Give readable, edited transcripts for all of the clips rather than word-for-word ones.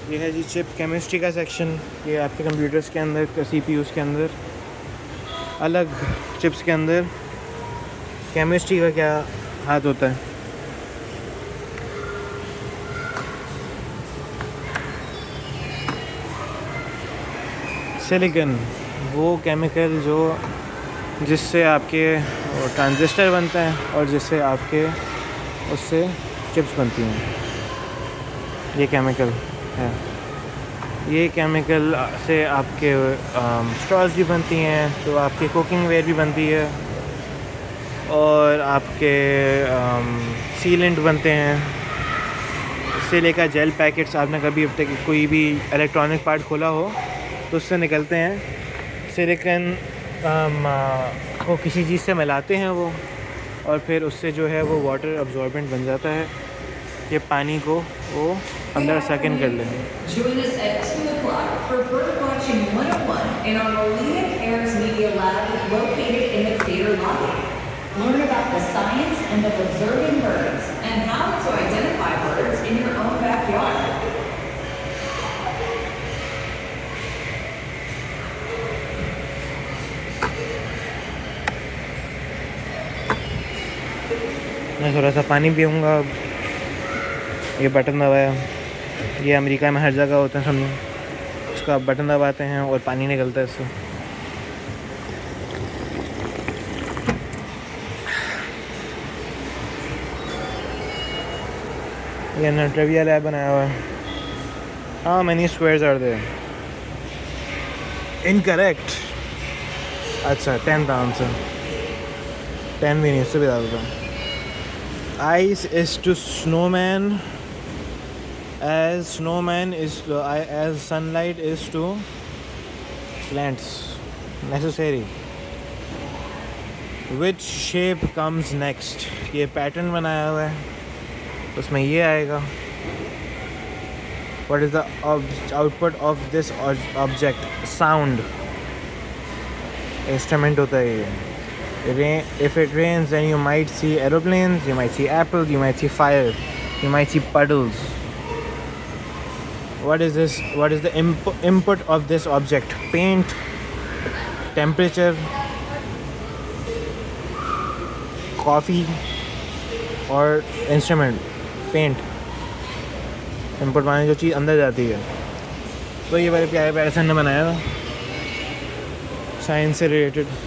ये है जी chip chemistry का सेक्शन। ये आपके कंप्यूटर्स के अंदर, सीपीयूज़ के अंदर, अलग चिप्स के अंदर केमिस्ट्री का क्या हाथ होता है। सिलिकॉन वो केमिकल जो जिससे आपके ट्रांजिस्टर बनता है और जिससे आपके उससे चिप्स बनती हैं, ये केमिकल है। ये केमिकल से आपके स्ट्रॉज भी बनती हैं, तो आपकी कुकिंग वेयर भी बनती है, और आपके सीलेंट बनते हैं। इससे लेकर जेल पैकेट्स, आपने कभी अब तक कोई भी इलेक्ट्रॉनिक पार्ट खोला हो तो उससे निकलते हैं। सिलिकॉन को किसी चीज़ से मिलाते हैं वो, और फिर उससे जो है वो वाटर अब्जॉर्बेंट बन जाता है। ये पानी को वो अंदर सेकंड कर लेंगे। Join us at 2 o'clock for Bird Watching 101 in our Molina Cares Media Lab located in the theater lobby. Learn about the science and of observing birds and how to identify birds in your own backyard. मैं थोड़ा सा पानी पीऊँगा। ये button दबाया, ये America में हर जगह होता है समझो। उसका बटन दबाते हैं और पानी निकलता है इससे। ये ना ट्रिविया लैब बनाया हुआ है। How many squares are there? Incorrect. अच्छा 10 था आंसर। 10 भी नहीं, इससे भी ज़्यादा था। Ice is to snowman as snowman is as sunlight is to plants. Necessary. Which shape comes next? ये पैटर्न बनाया हुआ है, उसमें ये आएगा। What is the output of this object? Sound. Instrument होता है ये। If it rains, then you might see aeroplanes, you might see apples, you might see fire, you might see puddles. What is this? What is the input of this object? Paint, temperature, coffee, or instrument? Paint. Input माने जो चीज़ अंदर जाती है। तो ये बड़े प्यारे प्यारे से ने बनाया था, साइंस से रिलेटेड।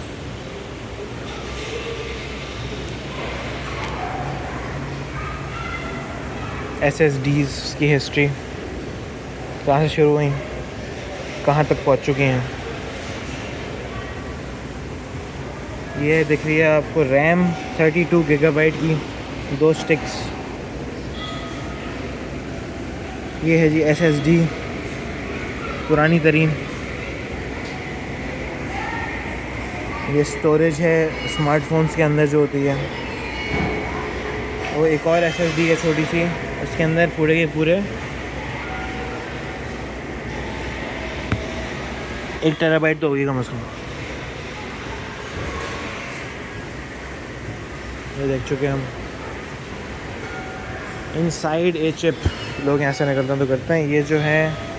SSDs की हिस्ट्री कहाँ से शुरू हुई, कहाँ तक पहुँच चुकी हैं। ये दिख रही है आपको रैम 32 गीगाबाइट की, 2 स्टिक्स। ये है जी SSD, पुरानी तरीन। ये स्टोरेज है स्मार्टफोन्स के अंदर जो होती है। वो एक और SSD है छोटी सी, उसके अंदर पूरे के पूरे 1 टेराबाइट तो होगी कम से कम। ये देख चुके हम। इनसाइड ए चिप, लोग यहाँ से निकलते हैं तो करते हैं। ये जो है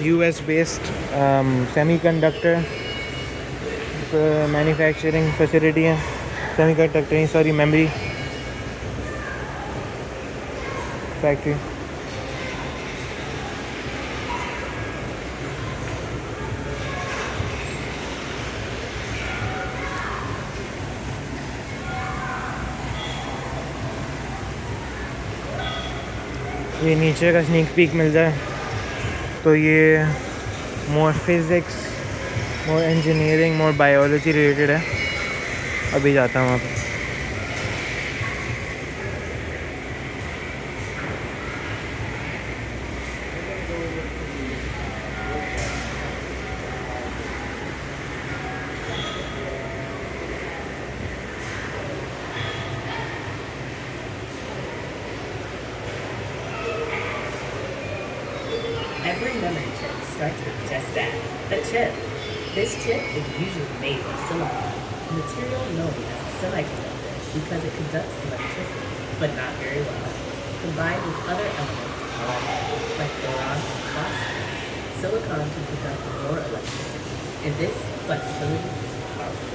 US based semiconductor manufacturing facility है। सेमीकंडक्टर नहीं, सॉरी, मेमोरी फैक्ट्री। ये नीचे का स्नीक पीक मिल जाए तो ये मोर फिज़िक्स, मोर इंजीनियरिंग, मोर बायोलॉजी रिलेटेड है। अभी जाता हूँ वहाँ पर। Every memory chip starts with just that, a chip. This chip is usually made of silicon, a material known as a semiconductor. because it conducts electricity, but not very well. Combined with other elements, however, like boron and phosphorus, silicon can conduct more electricity, and this flexibility is powerful.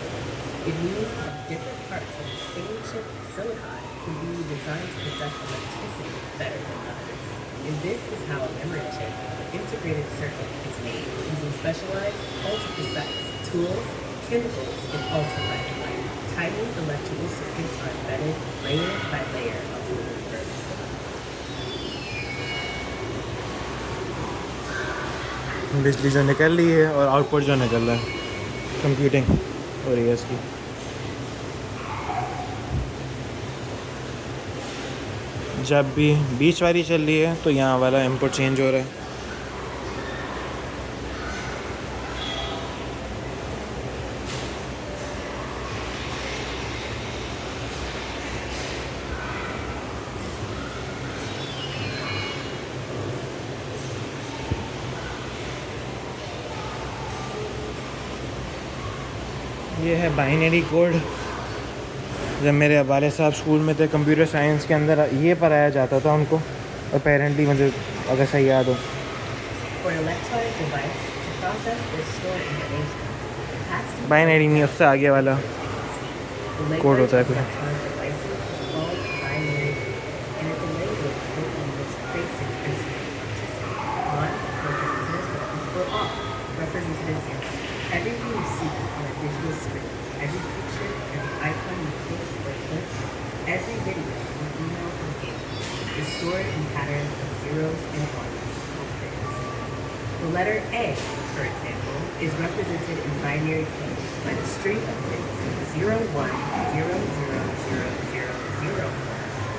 It means that different parts of the same chip of silicon can be designed to conduct electricity better than others. And this is how a memory chip, an integrated circuit, is made using specialized, ultra-precise tools, chemicals, and ultraviolet light. Tiny electrical circuits are embedded layer by layer onto the reverse. बिजली जो निकल रही है और output जो निकल रहा है, कंप्यूटिंग हो रही है इसकी। जब भी बीच वाली चल रही है तो यहाँ वाला इनपुट चेंज हो रहा है। ये है बाइनरी कोड। जब मेरे वाले साहब स्कूल में थे, कंप्यूटर साइंस के अंदर ये पढ़ाया जाता था उनको, अपेरेंटली मुझे अगर सही याद हो। For an electronic device to process or store information, it has to binary नहीं, उससे आगे वाला The कोड language होता है of कोई। electronic devices is called binary code, and it's a language built on the most basic principle of electricity. On represents as 1, or off represents as 0. Everything you see on a digital screen, every picture, every icon you click or click, every video you email or game, is stored in patterns of zeros and ones, or bits. The letter A, for example, is represented in binary code by the string of bits 0, 1, 0, 0, 0, 0, 0.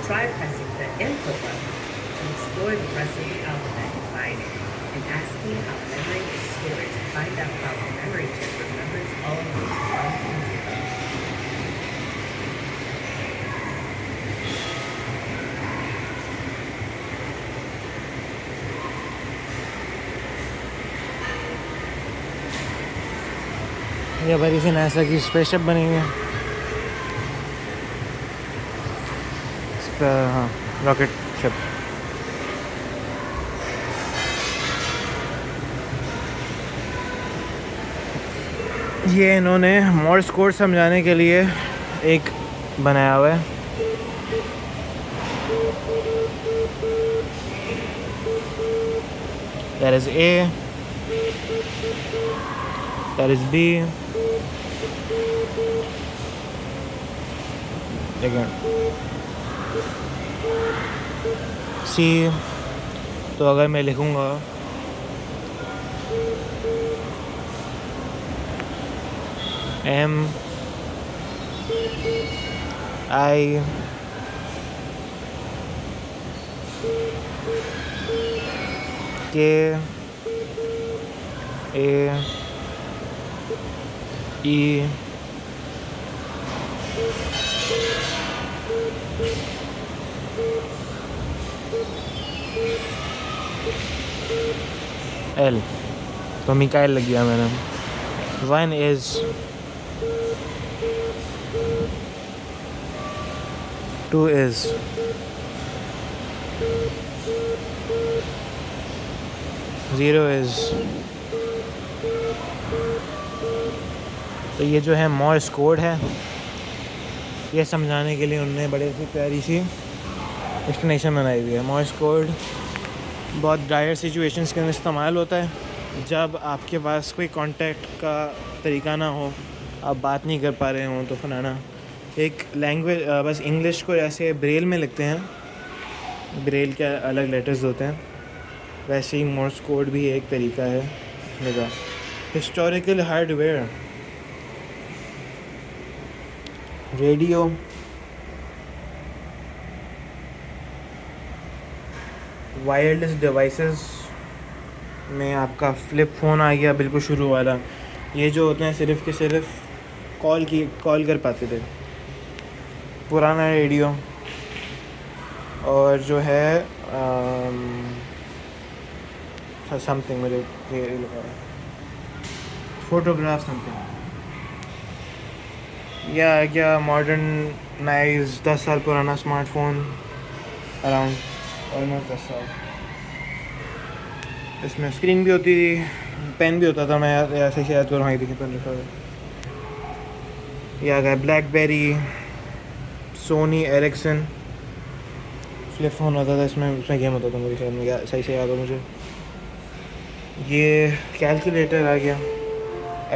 Try pressing the input button to explore the rest of the alphabet in binary and asking how memory is stored to find out how the memory chip remembers all of those ones and zeros. ये बड़ी सी NASA की spaceship बनी हुई है इस पर। हाँ, rocket ship. ये इन्होंने मोर्स कोड समझाने के लिए एक बनाया हुआ है। That is A, that is B, again C। तो अगर मैं लिखूँगा M I K A E L, तो मिकाइल लग गया मैंने। 1 is 2 is 0 is। तो ये जो है मॉर्स कोड है, ये समझाने के लिए उन्होंने बड़ी सी प्यारी सी एक्सप्लेनेशन बनाई हुई है। मॉर्स कोड बहुत डायर सिचुएशंस के अंदर इस्तेमाल होता है, जब आपके पास कोई कांटेक्ट का तरीका ना हो, आप बात नहीं कर पा रहे हों, तो फलाना एक लैंग्वेज, बस इंग्लिश को जैसे ब्रेल में लिखते हैं, ब्रेल के अलग लेटर्स होते हैं, वैसे ही मोर्स कोड भी एक तरीका है लिखने का। Historical hardware, radio, wireless devices में आपका फ्लिप फ़ोन आ गया बिल्कुल शुरू वाला। ये जो होते हैं सिर्फ़ के सिर्फ कॉल कर पाते थे। पुराना रेडियो, और जो है समथिंग मुझे फ़ोटोग्राफ समथिंग, या क्या मॉडर्न नाइस 10 साल पुराना स्मार्टफोन, अराउंड ऑलमोस्ट 10 साल। इसमें स्क्रीन भी होती थी, पेन भी होता था। मैं ऐसे ही शायद वहाँ देखिए पेन लिखा हुआ। ये आ गया BlackBerry, Sony Ericsson flip phone होता था। इसमें गेम होता था मेरे ख्याल में, सही से याद हो मुझे। ये कैलकुलेटर आ गया,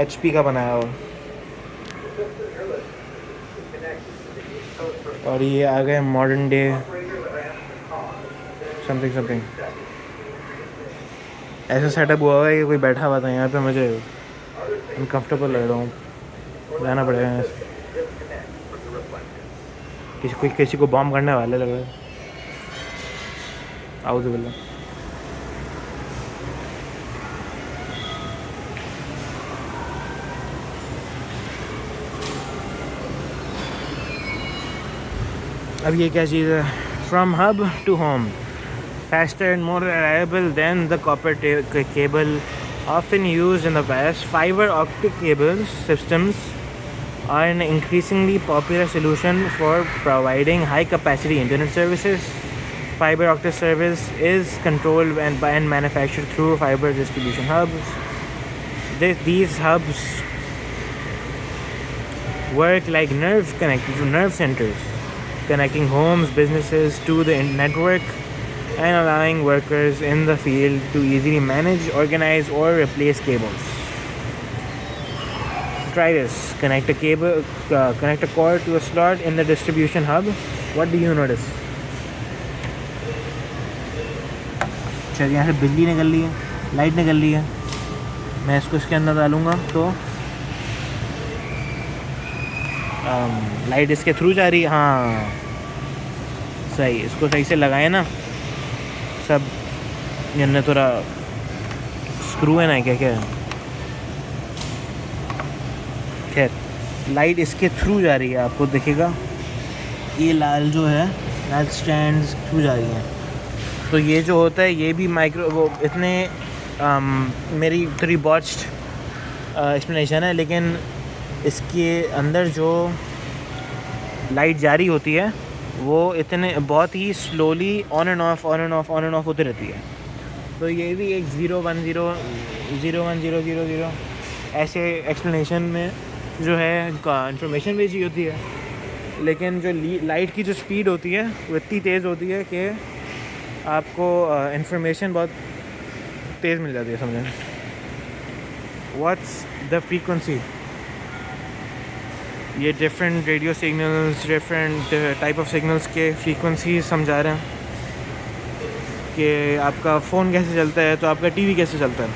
HP का बनाया हुआ। और ये आ गए मॉडर्न डे समथिंग। ऐसा सेटअप हुआ है कि कोई बैठा हुआ था यहाँ पे, मुझे अनकम्फर्टेबल लग रहा हूँ, जाना पड़ेगा। किसी को बॉम्ब करने वाले लग रहे हैं। आउज़ु बिल्लाह। अब ये क्या चीज़ है? From hub to home, faster and more reliable than the copper cable often used in the past. Fiber optic cable systems are an increasingly popular solution for providing high capacity internet services. Fiber optic service is controlled and manufactured through fiber distribution hubs. These hubs work like nerve centers, connecting homes, businesses to the network and allowing workers in the field to easily manage, organize, or replace cables. Try this. Connect a cord to a slot in the distribution hub. What do you notice? चलिए, यहाँ से बिजली निकल रही है, light निकल रही है। मैं इसको इसके अंदर डालूँगा तो लाइट इसके थ्रू जा रही है। हाँ सही, इसको सही से लगाए ना सब। ये थोड़ा स्क्रू है ना, क्या क्या है। खैर, लाइट इसके थ्रू जा रही है, आपको दिखेगा ये लाल जो है, लाल स्टैंड्स थ्रू जा रही हैं। तो ये जो होता है, ये भी वो इतने मेरी थोड़ी बॉच्ड एक्सप्लेनेशन है, लेकिन इसके अंदर जो लाइट जारी होती है वो इतने बहुत ही स्लोली ऑन एंड ऑफ होती रहती है। तो ये भी एक 0 1 0 0 1 0 0 0 ऐसे एक्सप्लेनेशन में जो है इंफॉर्मेशन भेजी होती है। लेकिन जो लाइट की जो स्पीड होती है वो इतनी तेज़ होती है कि आपको इंफॉर्मेशन बहुत तेज़ मिल जाती है समझने। What's the frequency? ये different radio signals, different type of signals के फ्रीक्वेंसी समझा रहे हैं कि आपका फ़ोन कैसे चलता है तो आपका टीवी कैसे चलता है।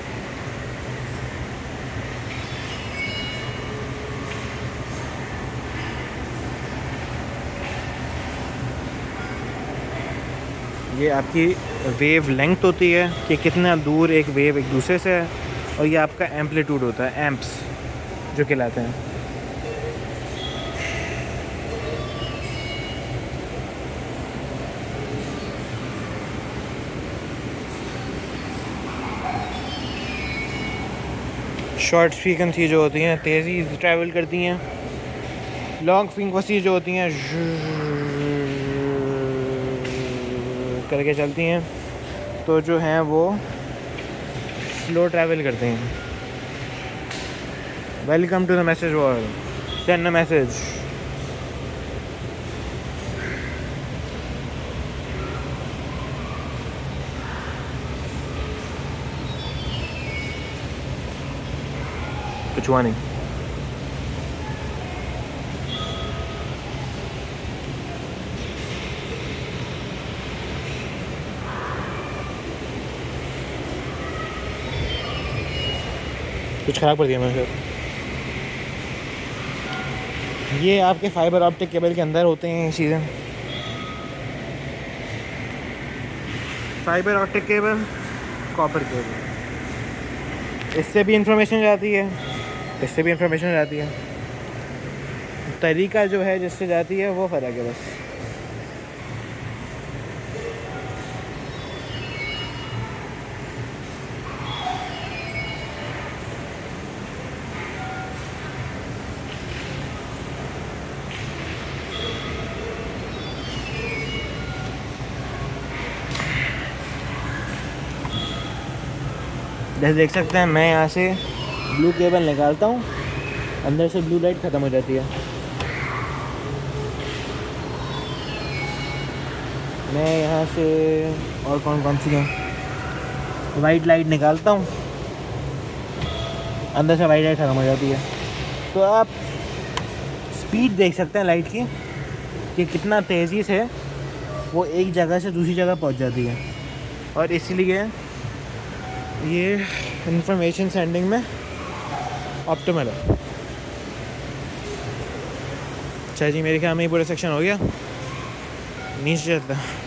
ये आपकी वेव लेंथ होती है कि कितना दूर एक वेव एक दूसरे से है, और ये आपका एम्पलीट्यूड होता है, एम्प्स जो कहलाते हैं। शॉर्ट फ्रीक्वेंसी जो होती हैं तेज़ी ट्रैवल करती हैं, लॉन्ग फ्रीक्वेंसी जो होती हैं करके चलती हैं, तो जो हैं वो स्लो ट्रैवल करते हैं। Welcome to the message world, send a message. कुछ हुआ नहीं। कुछ ख़राब कर दिया मैंने। ये आपके फाइबर ऑप्टिक केबल के अंदर होते हैं ये चीज़ें। Fibre optic cable, copper cable, इससे भी इंफॉर्मेशन जाती है, इससे भी इंफॉर्मेशन जाती है। तरीका जो है जिससे जाती है वो फ़र्क है बस। जैसे देख सकते हैं मैं यहाँ से ब्लू केबल निकालता हूँ, अंदर से ब्लू लाइट ख़त्म हो जाती है। मैं यहाँ से और कौन सी है, वाइट लाइट निकालता हूँ, अंदर से वाइट लाइट ख़त्म हो जाती है। तो आप स्पीड देख सकते हैं लाइट की कि कितना तेज़ी से वो एक जगह से दूसरी जगह पहुँच जाती है, और इसलिए ये इंफॉर्मेशन सेंडिंग में ऑप्टिमल है। अच्छा जी, मेरे ख्याल में ये पूरा सेक्शन हो गया, नीचे चलता है।